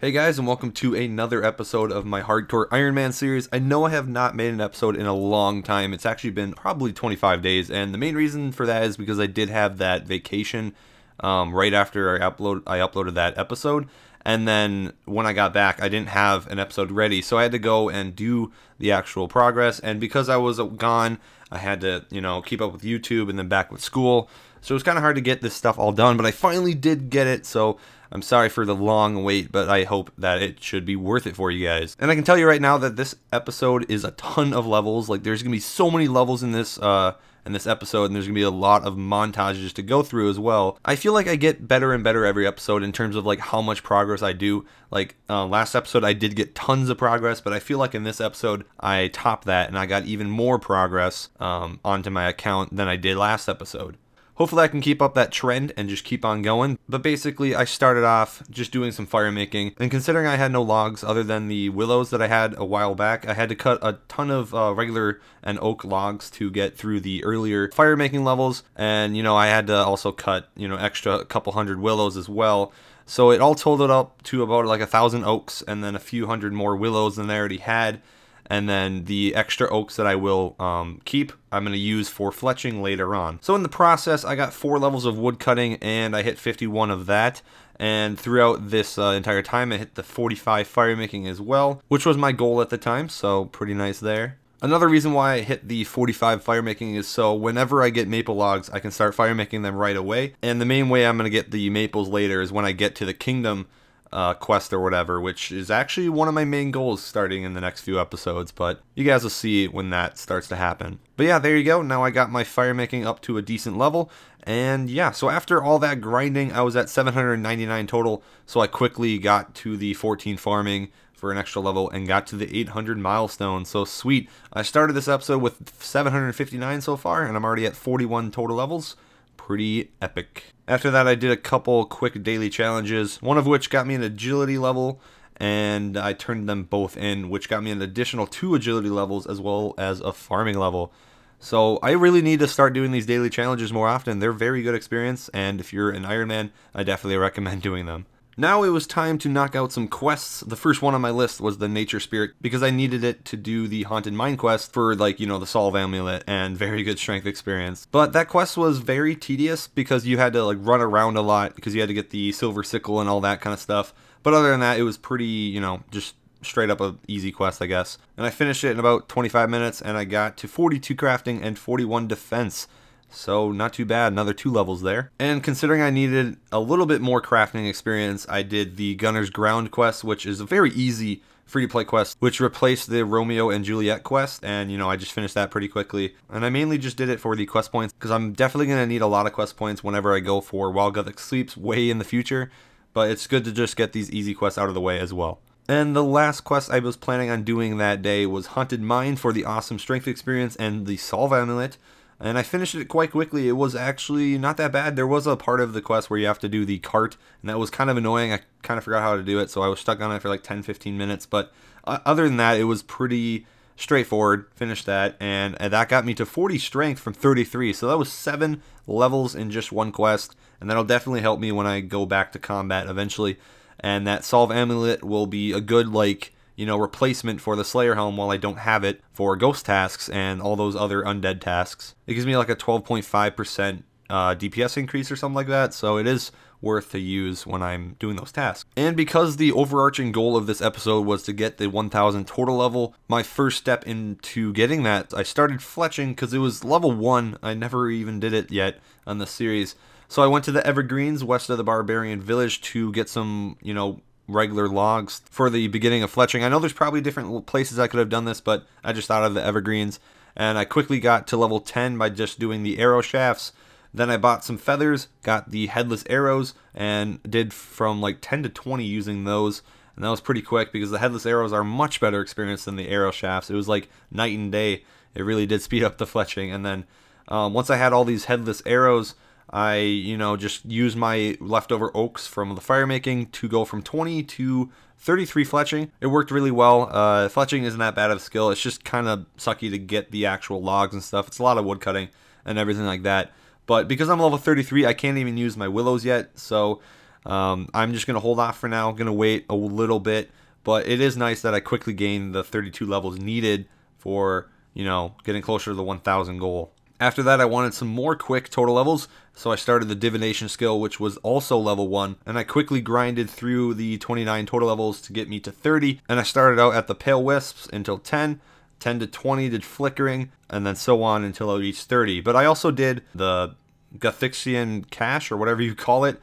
Hey guys, and welcome to another episode of my Hardcore Ironman series. I know I have not made an episode in a long time. It's actually been probably 25 days, and the main reason for that is because I did have that vacation right after I uploaded that episode, and then when I got back, I didn't have an episode ready, so I had to go and do the actual progress, and because I was gone, I had to, keep up with YouTube and then back with school, so it was kind of hard to get this stuff all done, but I finally did get it, so I'm sorry for the long wait, but I hope that it should be worth it for you guys. And I can tell you right now that this episode is a ton of levels. Like, there's gonna be so many levels in this episode, and there's gonna be a lot of montages to go through as well. I feel like I get better and better every episode in terms of like how much progress I do. Like last episode, I did get tons of progress, but I feel like in this episode, I topped that, and I got even more progress onto my account than I did last episode. Hopefully I can keep up that trend and just keep on going. But basically I started off just doing some fire making, and considering I had no logs other than the willows that I had a while back, I had to cut a ton of regular and oak logs to get through the earlier fire making levels, and I had to also cut extra couple hundred willows as well. So it all totaled up to about like 1,000 oaks and then a few hundred more willows than I already had. And then the extra oaks that I will keep, I'm going to use for fletching later on. So in the process, I got 4 levels of wood cutting, and I hit 51 of that. And throughout this entire time, I hit the 45 fire making as well, which was my goal at the time, so pretty nice there. Another reason why I hit the 45 fire making is so whenever I get maple logs, I can start fire making them right away. And the main way I'm going to get the maples later is when I get to the kingdom quest or whatever, which is actually one of my main goals starting in the next few episodes, but you guys will see when that starts to happen. But yeah, there you go. Now I got my fire making up to a decent level, and yeah, so after all that grinding, I was at 799 total, so I quickly got to the 14 farming for an extra level and got to the 800 milestone. So sweet. I started this episode with 759 so far, and I'm already at 41 total levels. Pretty epic. After that, I did a couple quick daily challenges, one of which got me an agility level, and I turned them both in, which got me an additional 2 agility levels as well as a farming level. So I really need to start doing these daily challenges more often. They're very good experience, and if you're an Ironman, I definitely recommend doing them. Now it was time to knock out some quests. The first one on my list was the Nature Spirit, because I needed it to do the Haunted Mine quest for, like, the Solve Amulet and very good strength experience. But that quest was very tedious because you had to, like, run around a lot because you had to get the Silver Sickle and all that kind of stuff. But other than that, it was pretty, just straight up a easy quest, I guess. And I finished it in about 25 minutes, and I got to 42 crafting and 41 defense. So not too bad, another 2 levels there. And considering I needed a little bit more crafting experience, I did the Gunner's Ground quest, which is a very easy free-to-play quest, which replaced the Romeo and Juliet quest, and I just finished that pretty quickly. And I mainly just did it for the quest points, because I'm definitely going to need a lot of quest points whenever I go for Wild Gothic Sleeps way in the future, but it's good to just get these easy quests out of the way as well. And the last quest I was planning on doing that day was Haunted Mine for the awesome strength experience and the Solve Amulet. And I finished it quite quickly. It was actually not that bad. There was a part of the quest where you have to do the cart, and that was kind of annoying. I kind of forgot how to do it, so I was stuck on it for like 10-15 minutes. But other than that, it was pretty straightforward. Finished that, and that got me to 40 strength from 33. So that was 7 levels in just one quest, and that'll definitely help me when I go back to combat eventually. And that Solve Amulet will be a good, replacement for the Slayer Helm while I don't have it for ghost tasks and all those other undead tasks. It gives me like a 12.5% DPS increase or something like that, so it is worth to use when I'm doing those tasks. And because the overarching goal of this episode was to get the 1000 total level, my first step into getting that, I started fletching because it was level 1. I never even did it yet on the series. So I went to the Evergreens west of the Barbarian Village to get some, regular logs for the beginning of fletching. I know there's probably different places I could have done this, but I just thought of the Evergreens, and I quickly got to level 10 by just doing the arrow shafts. Then I bought some feathers, got the headless arrows, and did from like 10 to 20 using those, and that was pretty quick because the headless arrows are much better experience than the arrow shafts. It was like night and day. It really did speed up the fletching. And then once I had all these headless arrows, I, just used my leftover oaks from the fire making to go from 20 to 33 fletching. It worked really well. Fletching isn't that bad of a skill. It's just kind of sucky to get the actual logs and stuff. It's a lot of wood cutting and everything like that. But because I'm level 33, I can't even use my willows yet. So I'm just going to hold off for now. I'm going to wait a little bit. But it is nice that I quickly gained the 32 levels needed for, getting closer to the 1,000 goal. After that, I wanted some more quick total levels, so I started the Divination skill, which was also level 1, and I quickly grinded through the 29 total levels to get me to 30, and I started out at the Pale Wisps until 10 to 20 did Flickering, and then so on until I reached 30. But I also did the Gothixian Cache, or whatever you call it,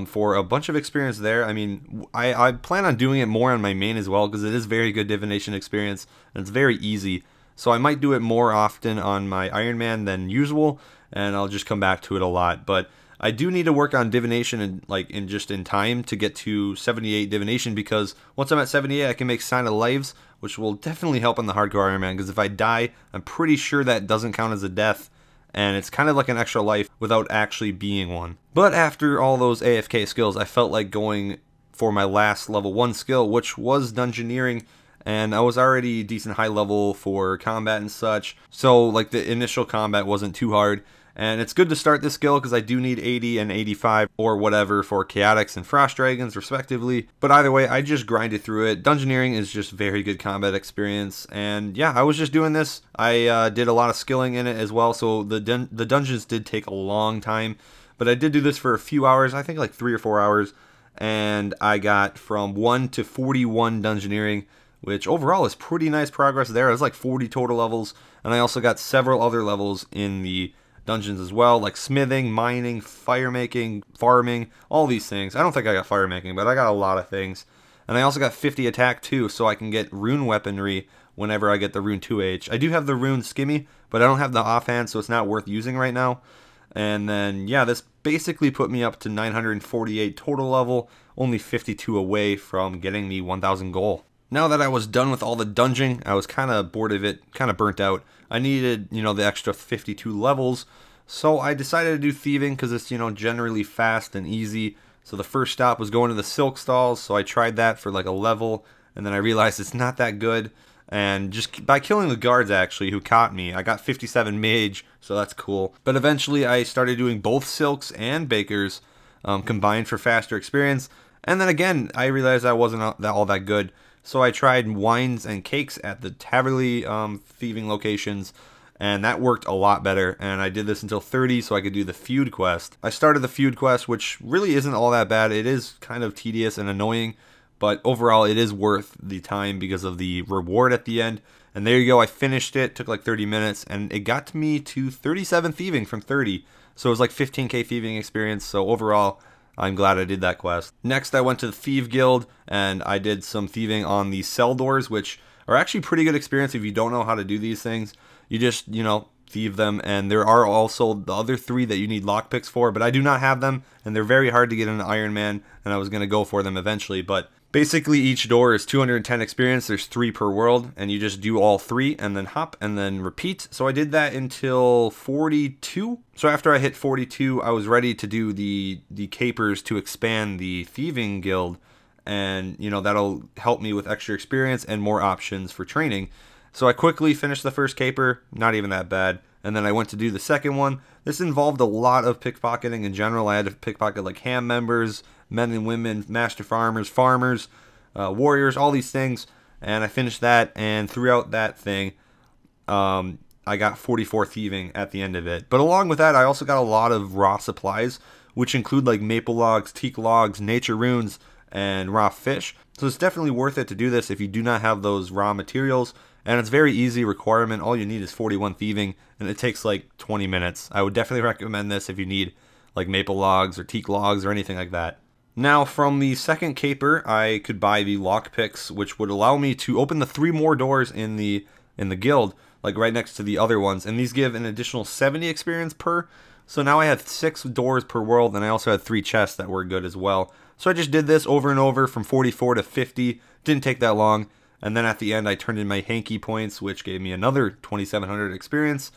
for a bunch of experience there. I mean, I plan on doing it more on my main as well, because it is very good divination experience, and it's very easy. So I might do it more often on my Ironman than usual, and I'll just come back to it a lot. But I do need to work on divination in time to get to 78 divination, because once I'm at 78, I can make Sign of Lives, which will definitely help on the hardcore Ironman, because if I die, I'm pretty sure that doesn't count as a death, and it's kind of like an extra life without actually being one. But after all those AFK skills, I felt like going for my last level 1 skill, which was Dungeoneering, and I was already decent high level for combat and such, so like the initial combat wasn't too hard. And it's good to start this skill because I do need 80 and 85 or whatever for Chaotix and Frost Dragons respectively. But either way, I just grinded through it. Dungeoneering is just very good combat experience. And yeah, I was just doing this. I did a lot of skilling in it as well. So the dungeons did take a long time. But I did do this for a few hours. I think like 3 or 4 hours. And I got from 1 to 41 Dungeoneering, which overall is pretty nice progress there. It was like 40 total levels. And I also got several other levels in the dungeons as well, like smithing, mining, fire making, farming, all these things. I don't think I got fire making, but I got a lot of things. And I also got 50 attack too, so I can get rune weaponry whenever I get the rune 2H. I do have the rune skimmy, but I don't have the offhand, so it's not worth using right now. And then, yeah, this basically put me up to 948 total level, only 52 away from getting the 1000 goal. Now that I was done with all the dungeoning, I was kind of bored of it, kind of burnt out. I needed, the extra 52 levels, so I decided to do Thieving because it's, generally fast and easy. So the first stop was going to the Silk Stalls, so I tried that for like a level, and then I realized it's not that good. And just by killing the guards, actually, who caught me, I got 57 mage, so that's cool. But eventually I started doing both Silks and Bakers combined for faster experience. And then again, I realized I wasn't all that good. So I tried wines and cakes at the Taverley thieving locations, and that worked a lot better. And I did this until 30 so I could do the feud quest. I started the feud quest, which really isn't all that bad. It is kind of tedious and annoying, but overall it is worth the time because of the reward at the end. And there you go, I finished it, took like 30 minutes, and it got me to 37 thieving from 30. So it was like 15k thieving experience, so overall, I'm glad I did that quest. Next, I went to the Thief Guild, and I did some thieving on the cell doors, which are actually pretty good experience if you don't know how to do these things. You just, thieve them, and there are also the other 3 that you need lockpicks for, but I do not have them, and they're very hard to get in an Ironman, and I was going to go for them eventually, but basically each door is 210 experience, there's 3 per world, and you just do all 3, and then hop, and then repeat. So I did that until 42. So after I hit 42, I was ready to do the capers to expand the Thieving Guild, and that'll help me with extra experience and more options for training. So I quickly finished the first caper, not even that bad, and then I went to do the second one. This involved a lot of pickpocketing in general. I had to pickpocket like ham members, men and women, master farmers, warriors, all these things, and I finished that. And throughout that thing, I got 44 thieving at the end of it. But along with that, I also got a lot of raw supplies, which include like maple logs, teak logs, nature runes, and raw fish. So it's definitely worth it to do this if you do not have those raw materials. And it's very easy requirement. All you need is 41 thieving, and it takes like 20 minutes. I would definitely recommend this if you need like maple logs or teak logs or anything like that. Now, from the second caper, I could buy the lockpicks, which would allow me to open the 3 more doors in the guild, like right next to the other ones. And these give an additional 70 experience per. So now I had 6 doors per world, and I also had 3 chests that were good as well. So I just did this over and over from 44 to 50. Didn't take that long. And then at the end, I turned in my hanky points, which gave me another 2,700 experience.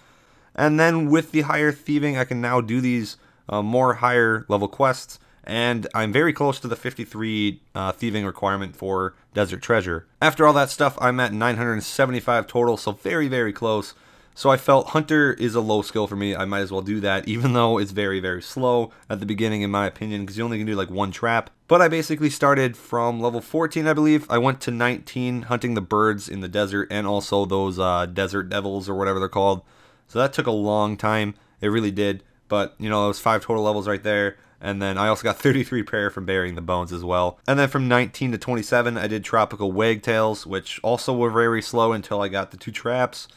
And then with the higher thieving, I can now do these more higher level quests. And I'm very close to the 53 thieving requirement for Desert Treasure. After all that stuff, I'm at 975 total, so very, very close. So I felt Hunter is a low skill for me. I might as well do that, even though it's very, very slow at the beginning, in my opinion, because you only can do like one trap. But I basically started from level 14, I believe. I went to 19 hunting the birds in the desert and also those desert devils or whatever they're called. So that took a long time. It really did. But, you know, it was 5 total levels right there. And then I also got 33 prayer from burying the bones as well. And then from 19 to 27, I did tropical wagtails, which also were very slow until I got the 2 traps.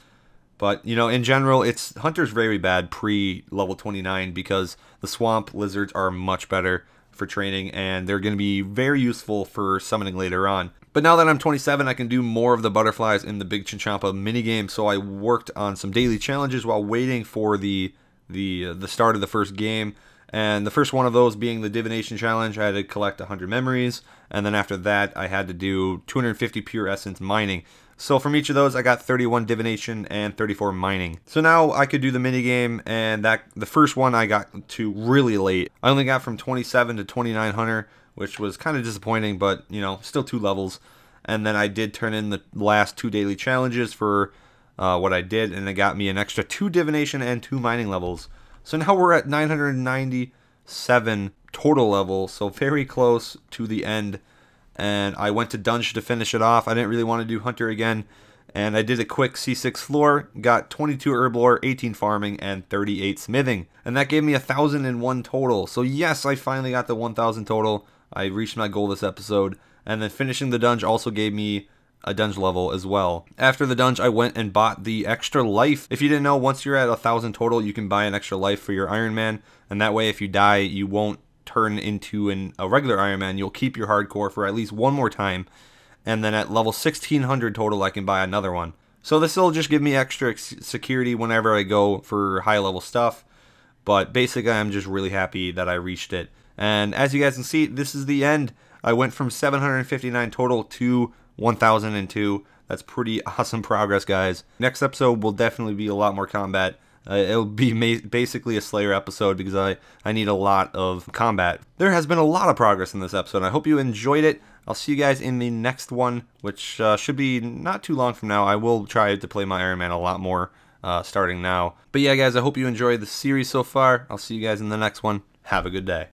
But, you know, in general, Hunter's very bad pre-level 29 because the swamp lizards are much better for training and they're going to be very useful for summoning later on. But now that I'm 27, I can do more of the butterflies in the Big Chinchompa minigame, so I worked on some daily challenges while waiting for the start of the first game. And the first one of those being the Divination challenge, I had to collect 100 memories, and then after that I had to do 250 pure essence mining. So from each of those I got 31 Divination and 34 mining. So now I could do the minigame, and the first one I got to really late. I only got from 27 to 29 Hunter, which was kind of disappointing, but you know, still 2 levels. And then I did turn in the last 2 daily challenges for what I did, and it got me an extra 2 Divination and 2 mining levels. So now we're at 997 total levels, so very close to the end. And I went to Dungeon to finish it off. I didn't really want to do Hunter again. And I did a quick C6 floor, got 22 herb lore, 18 farming, and 38 smithing. And that gave me 1,001 total. So yes, I finally got the 1,000 total. I reached my goal this episode. And then finishing the dungeon also gave me a dungeon level as well. After the dungeon, I went and bought the extra life. If you didn't know, once you're at 1,000 total, you can buy an extra life for your Ironman. And that way, if you die, you won't turn into a regular Ironman. You'll keep your hardcore for at least one more time. And then at level 1,600 total, I can buy another one. So this will just give me extra security whenever I go for high level stuff. But basically, I'm just really happy that I reached it. And as you guys can see, this is the end. I went from 759 total to 1,002. That's pretty awesome progress, guys. Next episode will definitely be a lot more combat. It'll be basically a Slayer episode because I need a lot of combat. There has been a lot of progress in this episode. I hope you enjoyed it. I'll see you guys in the next one, which should be not too long from now. I will try to play my Ironman a lot more starting now. But yeah, guys, I hope you enjoyed the series so far. I'll see you guys in the next one. Have a good day.